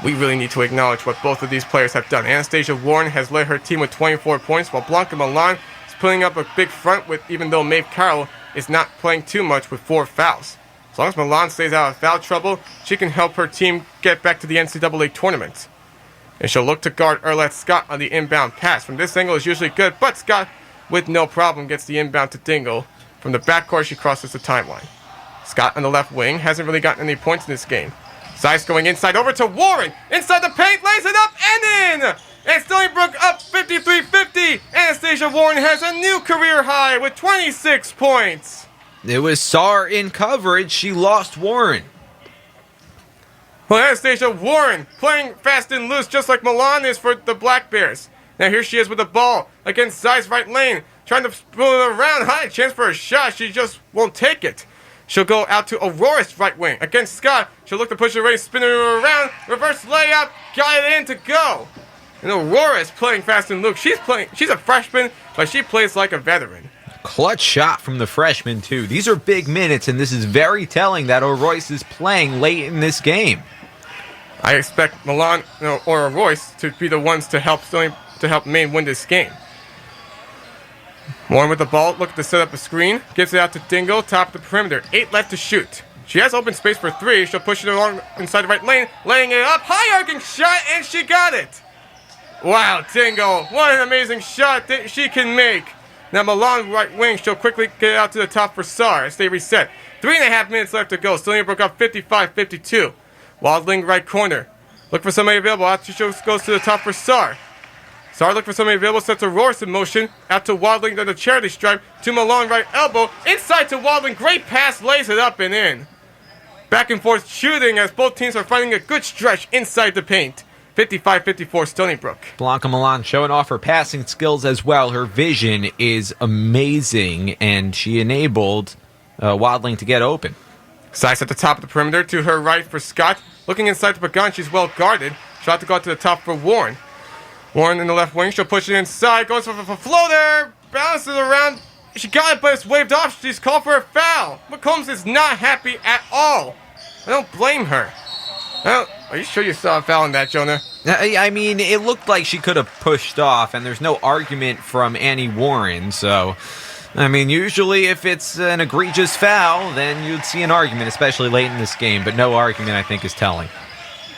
We really need to acknowledge what both of these players have done. Anastasia Warren has led her team with 24 points, while Blanca Milan is putting up a big front with, even though Maeve Carroll is not playing too much with 4 fouls. As long as Milan stays out of foul trouble, she can help her team get back to the NCAA tournament. And she'll look to guard Erlette Scott on the inbound pass. From this angle is usually good, but Scott, with no problem, gets the inbound to Dingle. From the backcourt, she crosses the timeline. Scott on the left wing hasn't really gotten any points in this game. Zeiss going inside over to Warren. Inside the paint, lays it up and in! And Stony Brook up 53-50. Anastasia Warren has a new career high with 26 points. It was Saar in coverage. She lost Warren. Well, Anastasia Warren playing fast and loose just like Milan is for the Black Bears. Now here she is with the ball against Zeiss right lane. Trying to spill it around. High chance for a shot. She just won't take it. She'll go out to Aurora's right wing. Against Scott, she'll look to push it away, spin it around. Reverse layup. Got it in to go. And Aurora's playing fast and loose. She's a freshman, but she plays like a veteran. Clutch shot from the freshman, too. These are big minutes, and this is very telling that Royce is playing late in this game. I expect Milan or Royce to be the ones to help Maine win this game. Warren with the ball, looking to set up a screen. Gives it out to Dingle, top of the perimeter. 8 left to shoot. She has open space for 3. She'll push it along inside the right lane, laying it up. High arcing shot, and she got it. Wow, Dingle, what an amazing shot that she can make. Now Milan right wing, she'll quickly get it out to the top for Saar as they reset. 3.5 minutes left to go. Stony Brook up 55-52. Wildling right corner. Look for somebody available. Out she goes to the top for Saar. Saar look for somebody available. Sets a Royce in motion. Out to Wildling to the charity stripe. To Milan right elbow. Inside to Wildling. Great pass. Lays it up and in. Back and forth shooting as both teams are finding a good stretch inside the paint. 55-54 Stony Brook. Blanca Milan showing off her passing skills as well. Her vision is amazing, and she enabled Wildling to get open. Zeiss at the top of the perimeter. To her right for Scott. Looking inside to Pagan. She's well guarded. She'll have to go out to the top for Warren. Warren in the left wing. She'll push it inside. Goes for a floater. Bounces around. She got it, but it's waved off. She's called for a foul. McCombs is not happy at all. I don't blame her. Are you sure you saw a foul in that, Jonah? I mean, it looked like she could have pushed off, and there's no argument from Annie Warren, so... I mean, usually if it's an egregious foul, then you'd see an argument, especially late in this game, but no argument, I think, is telling.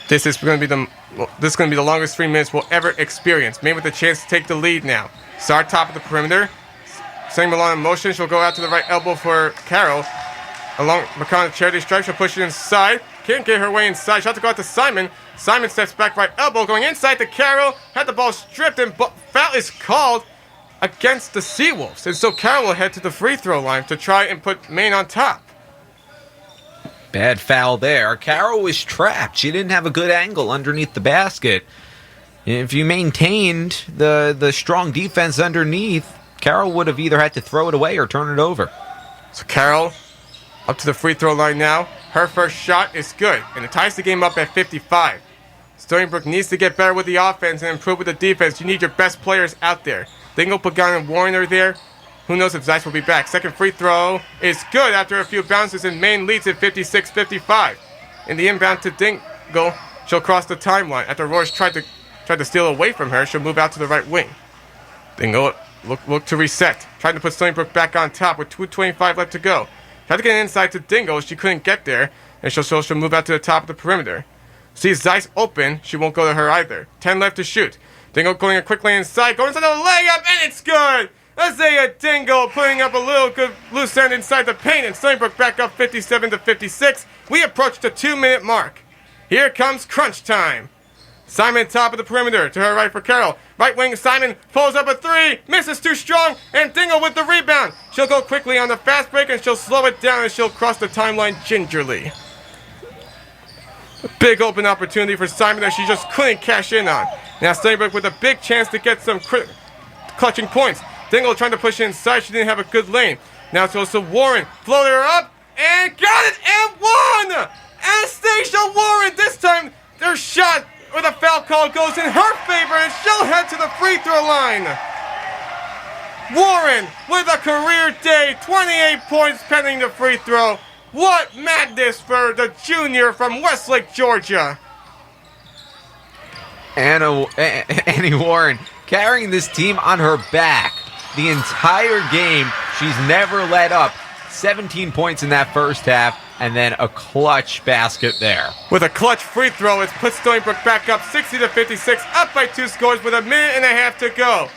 This is going to be the longest 3 minutes we'll ever experience. Maybe with a chance to take the lead now. Saar top of the perimeter. Setting Milan in motion. She'll go out to the right elbow for Carroll. Along McConnell's charity stripe, she'll push it inside. Can't get her way inside. She'll have to go out to Simon. Simon steps back right elbow, going inside to Carroll. Had the ball stripped, and foul is called against the Seawolves. And so Carroll will head to the free throw line to try and put Maine on top. Bad foul there. Carroll was trapped. She didn't have a good angle underneath the basket. If you maintained the strong defense underneath, Carroll would have either had to throw it away or turn it over. So Carroll up to the free throw line now. Her first shot is good, and it ties the game up at 55. Stony Brook needs to get better with the offense and improve with the defense. You need your best players out there. Dingle, Pagan, and Warren are there. Who knows if Zeiss will be back. Second free throw is good after a few bounces, and Maine leads at 56-55. In the inbound to Dingle, she'll cross the timeline. After Royce tried to steal away from her, she'll move out to the right wing. Dingle look to reset. Trying to put Stony Brook back on top with 2:25 left to go. Tried to get inside to Dingle. She couldn't get there, and she'll move out to the top of the perimeter. Sees Zeiss open. She won't go to her either. 10 left to shoot. Dingle going quickly inside. Going inside the layup, and it's good! Isaiah Dingle putting up a little good loose end inside the paint, and Stony Brook back up 57-56. We approach the 2-minute mark. Here comes crunch time. Simon top of the perimeter. To her right for Carroll. Right wing Simon pulls up a 3. Misses too strong. And Dingle with the rebound. She'll go quickly on the fast break, and she'll slow it down, and she'll cross the timeline gingerly. A big open opportunity for Simon that she just couldn't cash in on. Now Stony Brook with a big chance to get some clutching points. Dingle trying to push inside. She didn't have a good lane. Now it goes to Warren. Floated her up. And got it. And won! Anastasia Warren. This time their shot with a foul call goes in her favor, and she'll head to the free throw line. Warren with a career day. 28 points pending the free throw. What madness for the junior from Westlake, Georgia. Annie Warren carrying this team on her back the entire game. She's never let up. 17 points in that first half, and then a clutch basket there. With a clutch free throw, it's put Stony Brook back up 60-56, up by 2 scores with a minute and a half to go.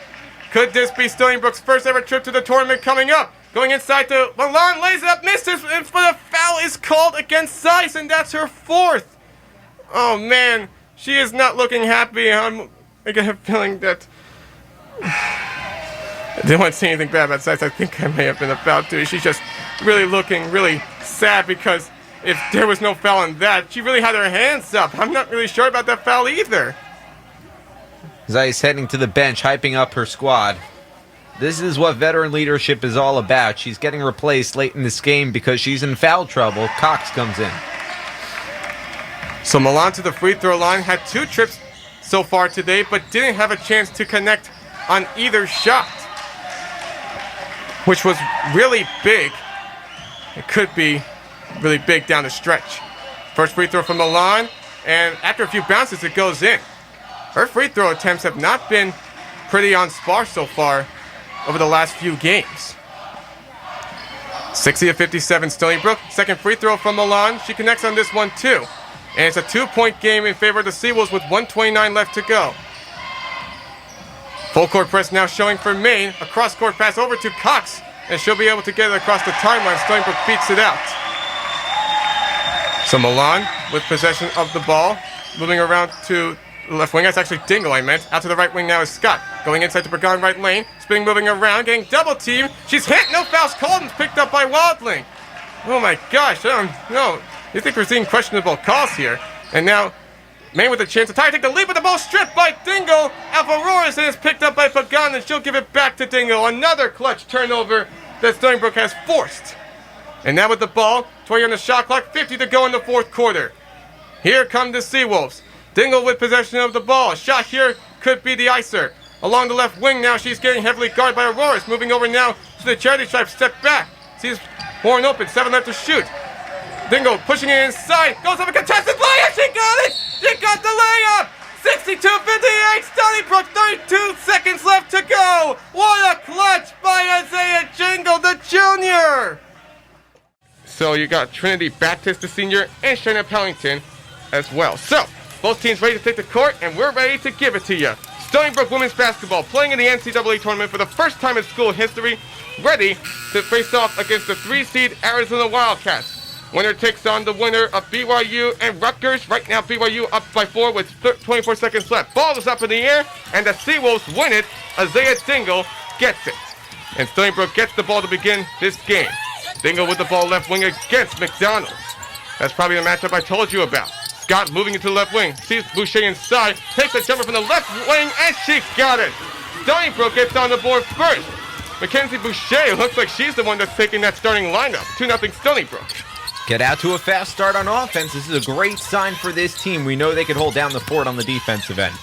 Could this be Stony Brook's first ever trip to the tournament coming up? Going inside to Milan, lays it up, misses, but a foul is called against Zeiss, and that's her 4th. Oh man, she is not looking happy. I get a feeling that... I didn't want to say anything bad about Zeiss. I think I may have been about to. She's just really looking really sad because if there was no foul on that, she really had her hands up. I'm not really sure about that foul either. Zeiss heading to the bench, hyping up her squad. This is what veteran leadership is all about. She's getting replaced late in this game because she's in foul trouble. Cox comes in. So Milan to the free throw line, had 2 trips so far today, but didn't have a chance to connect on either shot, which was really big. It could be really big down the stretch. First free throw from Milan, and after a few bounces, it goes in. Her free throw attempts have not been pretty on par so far over the last few games. 60-57 Stony Brook. Second free throw from Milan. She connects on this one too. And it's a 2-point game in favor of the Seawolves with 1:29 left to go. Full court press now showing for Maine. A cross-court pass over to Cox, and she'll be able to get it across the timeline. Stony Brook beats it out. So Milan with possession of the ball. Moving around to the left wing. That's actually Dingle, I meant. Out to the right wing now is Scott. Going inside to Burgon right lane. Spinning, moving around, getting double teamed. She's hit. No fouls called and picked up by Wildling. Oh my gosh. I don't know. You think we're seeing questionable calls here. And now Maine with a chance to tie, take the lead, but the ball stripped by Dingle. Alvarez, and it's picked up by Pagan, and she'll give it back to Dingle. Another clutch turnover that Stony Brook has forced. And now with the ball, 20 on the shot clock, 50 to go in the 4th quarter. Here come the Seawolves. Dingle with possession of the ball. A shot here could be the icer. Along the left wing now, she's getting heavily guarded by Aurora. Moving over now to the charity stripe, step back. Sees Warren open, 7 left to shoot. Dingle pushing it inside, goes up a contested layup, she got it! She got the layup! 62-58, Stony Brook, 32 seconds left to go! What a clutch by Isaiah Jingle, the junior! So you got Trinity Baptist, the senior, and Shayna Pellington as well. So, both teams ready to take the court, and we're ready to give it to you. Stony Brook women's basketball playing in the NCAA tournament for the first time in school history, ready to face off against the 3-seed Arizona Wildcats. Winner takes on the winner of BYU and Rutgers. Right now, BYU up by 4 with 24 seconds left. Ball is up in the air, and the Seawolves win it. Isaiah Dingle gets it. And Stony Brook gets the ball to begin this game. Dingle with the ball left wing against McDonald. That's probably the matchup I told you about. Scott moving into the left wing. Sees Boucher inside. Takes a jumper from the left wing, and she got it. Stony Brook gets on the board first. Mackenzie Boucher looks like she's the one that's taking that starting lineup. 2-0 Stony Brook. Get out to a fast start on offense. This is a great sign for this team. We know they can hold down the fort on the defensive end.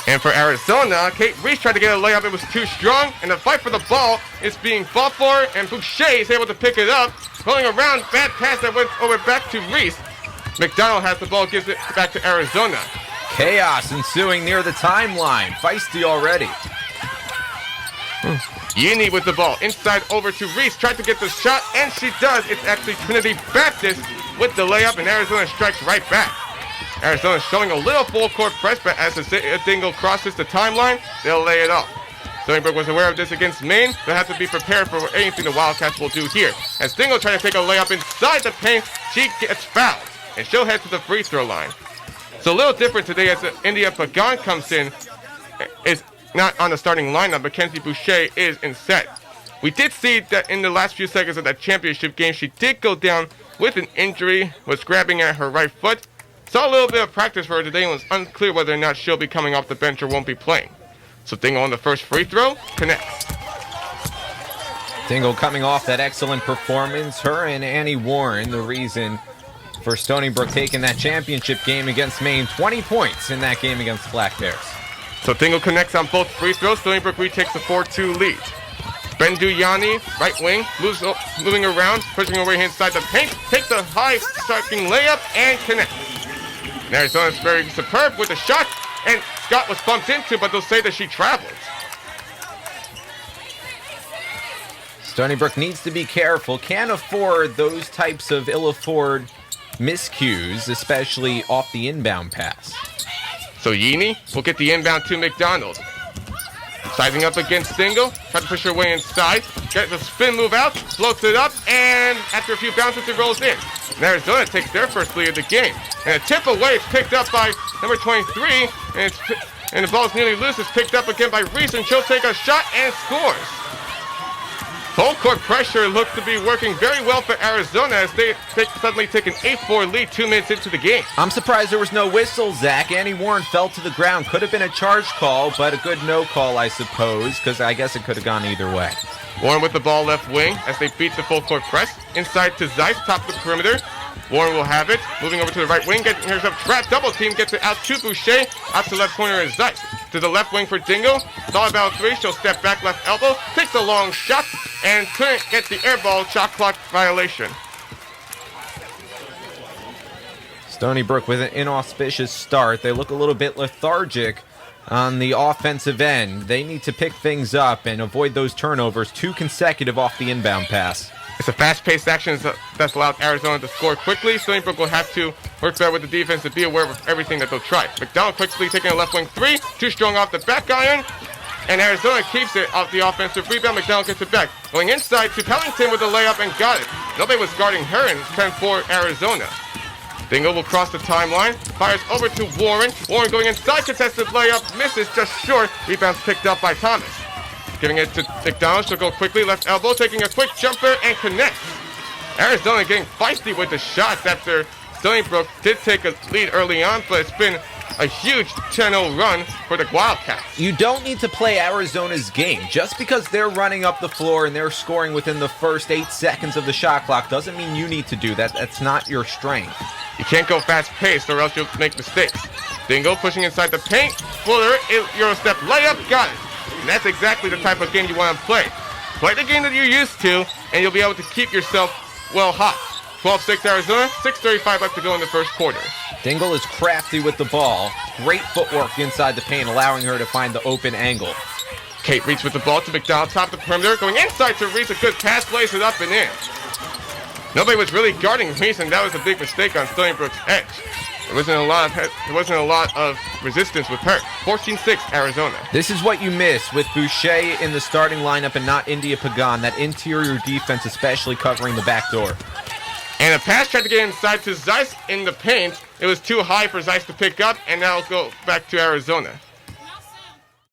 And for Arizona, Kate Reese tried to get a layup. It was too strong, and the fight for the ball is being fought for, and Boucher is able to pick it up. Pulling around, bad pass that went over back to Reese. McDonald has the ball, gives it back to Arizona. Chaos ensuing near the timeline. Feisty already. Yini with the ball, inside over to Reese, tried to get the shot, and she does. It's actually Trinity Baptist with the layup, and Arizona strikes right back. Arizona showing a little full court press, but as the Dingle crosses the timeline, they'll lay it off. Stony Brook was aware of this against Maine. They'll have to be prepared for anything the Wildcats will do here. As Dingle trying to take a layup inside the paint, she gets fouled, and she'll head to the free throw line. So a little different today as India Pagan comes in, is not on the starting lineup. Mackenzie Boucher is instead. We did see that in the last few seconds of that championship game, she did go down with an injury, was grabbing at her right foot. Saw a little bit of practice for her today and was unclear whether or not she'll be coming off the bench or won't be playing. So Dingle on the first free throw, connects. Dingle coming off that excellent performance. Her and Annie Warren, the reason for Stony Brook taking that championship game against Maine. 20 points in that game against Black Bears. So Dingle connects on both free throws. Stony Brook retakes a 4-2 lead. Benduyani, right wing, moving around, pushing away inside the paint, takes the high striking layup and connects. And Arizona's very superb with the shot, and Scott was bumped into, but they'll say that she traveled. Stony Brook needs to be careful. Can't afford those types of ill-afford miscues, especially off the inbound pass. So Yini will get the inbound to McDonald. Sizing up against Dingle, try to push her way inside, gets a spin move out, floats it up, and after a few bounces it rolls in. And Arizona takes their first lead of the game. And a tip away is picked up by number 23, and the ball is nearly loose. It's picked up again by Reese, and she'll take a shot and scores. Full court pressure looks to be working very well for Arizona as they suddenly take an 8-4 lead 2 minutes into the game. I'm surprised there was no whistle, Zach. Annie Warren fell to the ground. Could have been a charge call, but a good no call, I suppose, because I guess it could have gone either way. Warren with the ball left wing as they beat the full court press. Inside to Zeiss, top of the perimeter. Warren will have it. Moving over to the right wing, getting herself trapped. Double team, gets it out to Boucher. Out to left corner is Zeiss. To the left wing for Dingo. Thought about three. She'll step back left elbow. Takes a long shot and couldn't get the air ball. Shot clock violation. Stony Brook with an inauspicious start. They look a little bit lethargic on the offensive end. They need to pick things up and avoid those turnovers. 2 consecutive off the inbound pass. It's a fast-paced action that's allowed Arizona to score quickly. Stony Brook will have to work better with the defense to be aware of everything that they'll try. McDonald quickly taking a left wing three. Too strong off the back iron. And Arizona keeps it off the offensive rebound. McDonald gets it back. Going inside to Pellington with a layup and got it. Nobody was guarding her in 10-4 Arizona. Dingle will cross the timeline. Fires over to Warren. Warren going inside. Contested layup. Misses just short. Rebounds picked up by Thomas. Giving it to McDonald. She'll go quickly. Left elbow. Taking a quick jumper and connects. Arizona getting feisty with the shots after Stony Brook did take a lead early on, but it's been a huge 10-0 run for the Wildcats. You don't need to play Arizona's game. Just because they're running up the floor and they're scoring within the first 8 seconds of the shot clock doesn't mean you need to do that. That's not your strength. You can't go fast-paced or else you'll make mistakes. Dingle pushing inside the paint. Fuller, Euro step layup, got it. And that's exactly the type of game you want to play. Play the game that you're used to, and you'll be able to keep yourself well hot. 12-6 Arizona, 6:35 left to go in the first quarter. Dingle is crafty with the ball. Great footwork inside the paint, allowing her to find the open angle. Kate Reese with the ball to McDonald, top of the perimeter. Going inside to Reese, a good pass, lays it up and in. Nobody was really guarding Reese, and that was a big mistake on Stony Brook's edge. There wasn't a lot of resistance with her. 14-6 Arizona. This is what you miss with Boucher in the starting lineup and not India Pagan. That interior defense, especially covering the back door. And a pass tried to get inside to Zeiss in the paint. It was too high for Zeiss to pick up, and now it'll go back to Arizona.